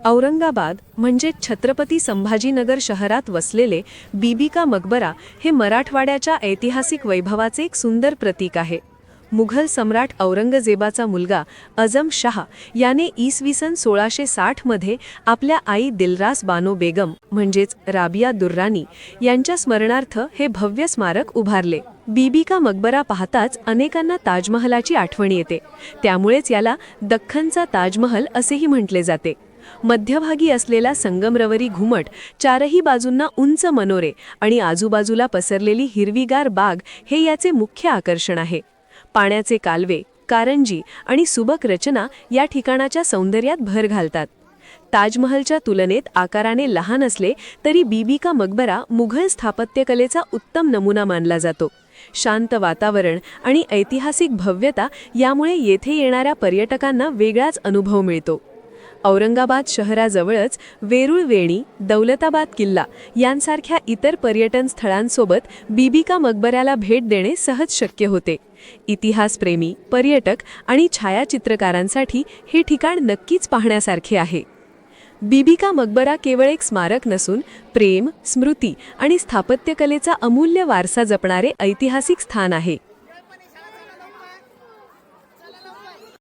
औरंगाबाद म्हणजे छत्रपती संभाजीनगर शहरात वसलेले बीबी का मकबरा हे मराठवाड्याच्या ऐतिहासिक वैभवाचे एक सुंदर प्रतीक आहे. मुघल सम्राट औरंगजेबाचा मुलगा अझम शाह याने इसवी सन 1660 मध्ये आपल्या आई दिलरास बानो बेगम म्हणजेच राबिया दुर्रानी यांच्या स्मरणार्थ हे भव्य स्मारक उभारले. बीबी का मकबरा पाहताच अनेकांना ताजमहलाची आठवण येते. त्यामुळेच याला दख्खनचा ताजमहल असेही म्हटले जाते. मध्यभागी असलेला संगमरवरी घुमट, चारही बाजूंना उंच मनोरे आणि आजूबाजूला पसरलेली हिरवीगार बाग हे याचे मुख्य आकर्षण आहे. पाण्याचे कालवे, कारंजी आणि सुबक रचना या ठिकाणाच्या सौंदर्यात भर घालतात. ताजमहलच्या तुलनेत आकाराने लहान असले तरी बीबी का मकबरा मुघल स्थापत्यकलेचा उत्तम नमुना मानला जातो. शांत वातावरण आणि ऐतिहासिक भव्यता यामुळे येथे येणाऱ्या पर्यटकांना वेगळाच अनुभव मिळतो. औरंगाबाद शहराजवळच वेरूळ वेणी, दौलताबाद किल्ला यांसारख्या इतर पर्यटन स्थळांसोबत बीबी का मकबऱ्याला भेट देणे सहज शक्य होते. इतिहासप्रेमी, पर्यटक आणि छायाचित्रकारांसाठी हे ठिकाण नक्कीच पाहण्यासारखे आहे. बीबी का मकबरा केवळ एक स्मारक नसून प्रेम, स्मृती आणि स्थापत्यकलेचा अमूल्य वारसा जपणारे ऐतिहासिक स्थान आहे.